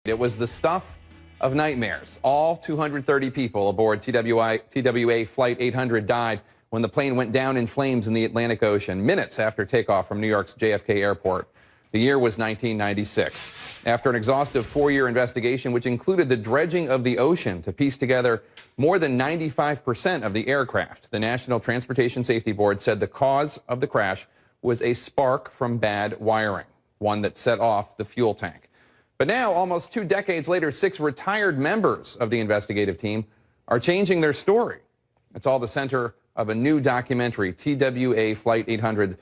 It was the stuff of nightmares. All 230 people aboard TWA Flight 800 died when the plane went down in flames in the Atlantic Ocean minutes after takeoff from New York's JFK Airport. The year was 1996. After an exhaustive four-year investigation, which included the dredging of the ocean to piece together more than 95% of the aircraft, the National Transportation Safety Board said the cause of the crash was a spark from bad wiring, one that set off the fuel tank. But now, almost 2 decades later, 6 retired members of the investigative team are changing their story. It's all the center of a new documentary, TWA Flight 800,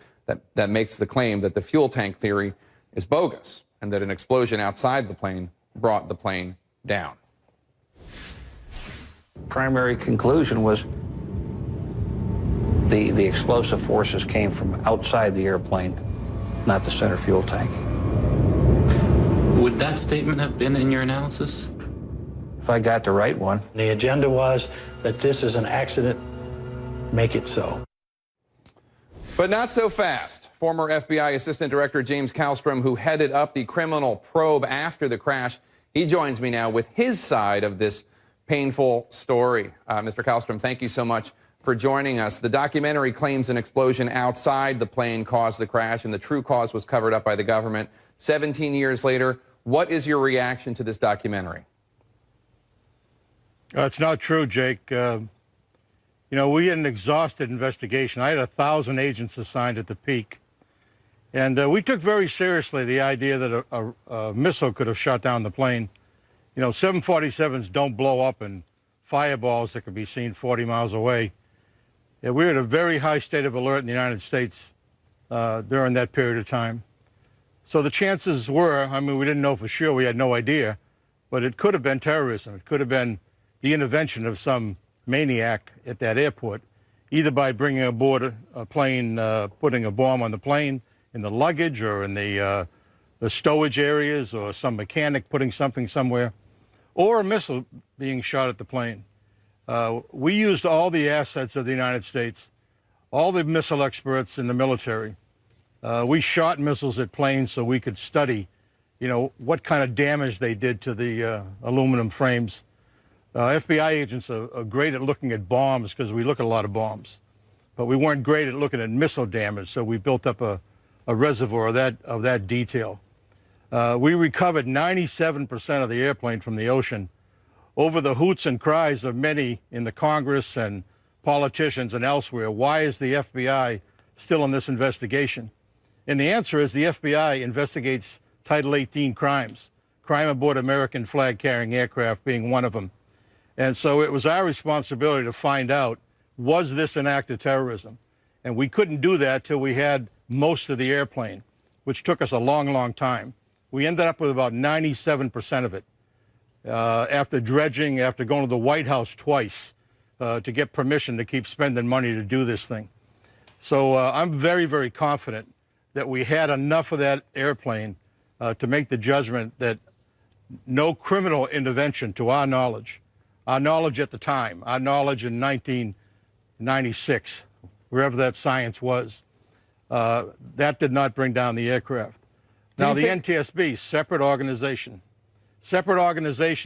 that makes the claim that the fuel tank theory is bogus and that an explosion outside the plane brought the plane down. Primary conclusion was the explosive forces came from outside the airplane, not the center fuel tank. Would that statement have been in your analysis? If I got the right one. The agenda was that this is an accident, make it so. But not so fast. Former FBI Assistant Director James Kallstrom, who headed up the criminal probe after the crash, he joins me now with his side of this painful story. Mr. Kallstrom, thank you so much for joining us. The documentary claims an explosion outside the plane caused the crash, and the true cause was covered up by the government. 17 years later, what is your reaction to this documentary? It's not true, Jake. You know, we had an exhausted investigation. I had 1,000 agents assigned at the peak. And we took very seriously the idea that a missile could have shot down the plane. You know, 747s don't blow up in fireballs that could be seen 40 miles away. Yeah, we were at a very high state of alert in the United States during that period of time. So the chances were, I mean, we didn't know for sure, we had no idea, but it could have been terrorism. It could have been the intervention of some maniac at that airport, either by bringing aboard a plane, putting a bomb on the plane, in the luggage or in the stowage areas, or some mechanic putting something somewhere, or a missile being shot at the plane. We used all the assets of the United States, all the missile experts in the military. We shot missiles at planes so we could study, you know, what kind of damage they did to the aluminum frames. FBI agents are great at looking at bombs because we look at a lot of bombs, but we weren't great at looking at missile damage, so we built up a reservoir of that detail. We recovered 97% of the airplane from the ocean over the hoots and cries of many in the Congress and politicians and elsewhere. Why is the FBI still in this investigation? And the answer is the FBI investigates Title 18 crimes, crime aboard American flag-carrying aircraft being one of them. And so it was our responsibility to find out, was this an act of terrorism? And we couldn't do that till we had most of the airplane, which took us a long, long time. We ended up with about 97% of it. After dredging, after going to the White House twice to get permission to keep spending money to do this thing. So I'm very, very confident that we had enough of that airplane to make the judgment that no criminal intervention, to our knowledge at the time, our knowledge in 1996, wherever that science was, that did not bring down the aircraft. Now the NTSB, separate organization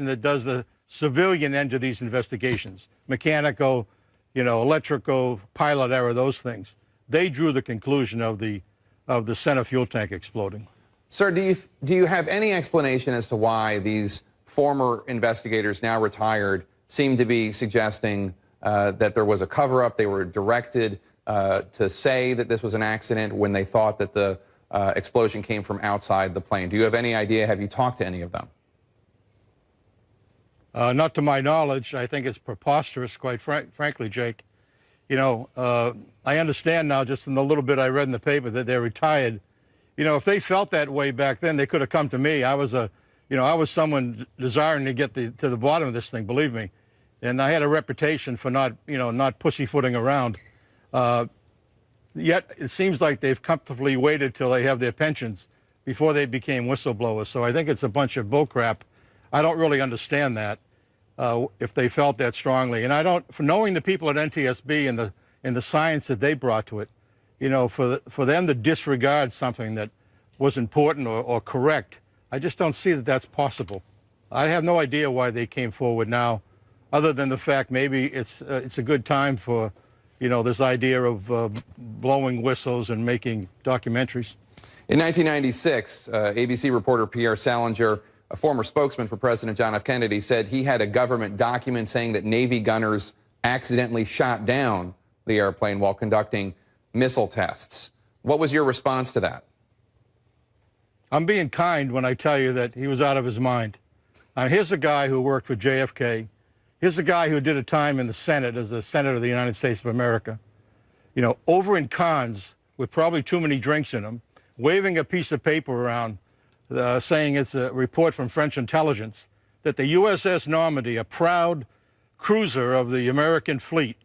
that does the civilian end of these investigations, mechanical, you know, electrical, pilot error, those things. They drew the conclusion of the center fuel tank exploding. Sir, do you have any explanation as to why these former investigators, now retired, seem to be suggesting that there was a cover-up? They were directed to say that this was an accident when they thought that the explosion came from outside the plane. Do you have any idea? Have you talked to any of them? Not to my knowledge. I think it's preposterous, quite frankly, Jake. You know, I understand now, just in the little bit I read in the paper, that they're retired. You know, if they felt that way back then, they could have come to me. I was someone desiring to get to the bottom of this thing, believe me. And I had a reputation for not pussyfooting around. Yet it seems like they've comfortably waited till they have their pensions before they became whistleblowers. So I think it's a bunch of bullcrap. I don't really understand that. If they felt that strongly. And I don't, for knowing the people at NTSB and the science that they brought to it, you know, for them to disregard something that was important or correct, I just don't see that that's possible. I have no idea why they came forward now, other than the fact maybe it's a good time for, you know, this idea of blowing whistles and making documentaries. In 1996, ABC reporter Pierre Salinger, a former spokesman for President John F. Kennedy, said he had a government document saying that Navy gunners accidentally shot down the airplane while conducting missile tests. What was your response to that? I'm being kind when I tell you that he was out of his mind. Here's a guy who worked for JFK. Here's a guy who did a time in the Senate as a senator of the United States of America. You know, over in Cannes with probably too many drinks in him, waving a piece of paper around saying it's a report from French intelligence that the USS Normandy, a proud cruiser of the American fleet,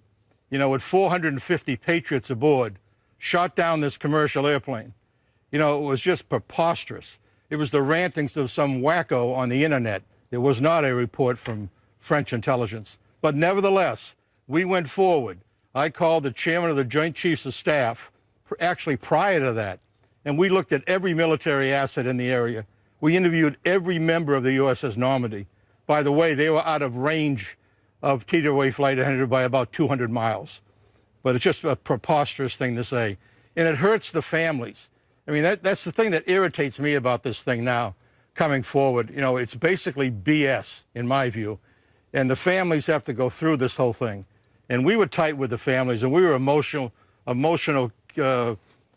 you know, with 450 patriots aboard, shot down this commercial airplane. You know, it was just preposterous. It was the rantings of some wacko on the internet. It was not a report from French intelligence. But nevertheless, we went forward. I called the chairman of the Joint Chiefs of Staff, actually prior to that, and we looked at every military asset in the area. We interviewed every member of the USS Normandy. By the way, they were out of range of TWA Flight 800 by about 200 miles. But it's just a preposterous thing to say. And it hurts the families. I mean, that's the thing that irritates me about this thing now, coming forward. You know, it's basically BS, in my view. And the families have to go through this whole thing. And we were tight with the families, and we were emotional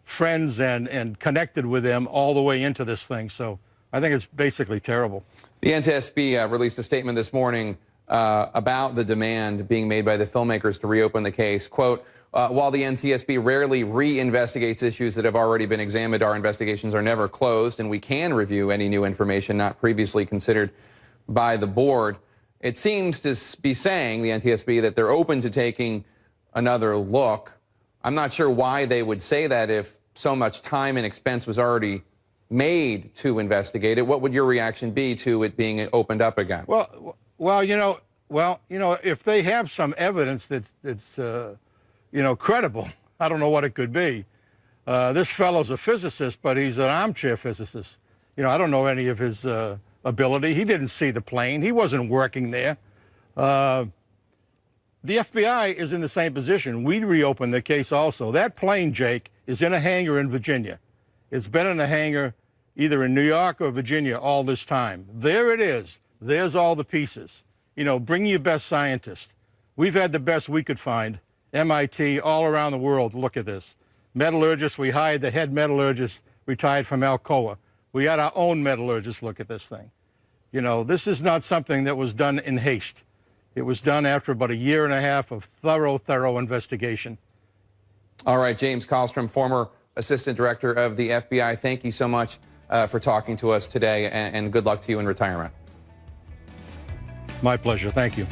friends and connected with them all the way into this thing. So I think it's basically terrible. The NTSB released a statement this morning about the demand being made by the filmmakers to reopen the case. Quote, while the NTSB rarely re-investigates issues that have already been examined, our investigations are never closed, and we can review any new information not previously considered by the board. It seems to be saying, the NTSB, that they're open to taking another look. I'm not sure why they would say that if so much time and expense was already made to investigate it. What would your reaction be to it being opened up again? Well, you know, if they have some evidence that's you know, credible, I don't know what it could be. This fellow's a physicist, but he's an armchair physicist. You know, I don't know any of his ability. He didn't see the plane. He wasn't working there. The FBI is in the same position. We'd reopen the case also. That plane, Jake, is in a hangar in Virginia. It's been in a hangar either in New York or Virginia all this time. There it is. There's all the pieces. You know, bring your best scientists. We've had the best we could find. MIT, all around the world, look at this. Metallurgists, we hired the head metallurgist retired from Alcoa. We had our own metallurgists look at this thing. You know, this is not something that was done in haste. It was done after about a year and a half of thorough investigation. All right, James Kallstrom, former Assistant Director of the FBI, thank you so much for talking to us today, and good luck to you in retirement. My pleasure. Thank you.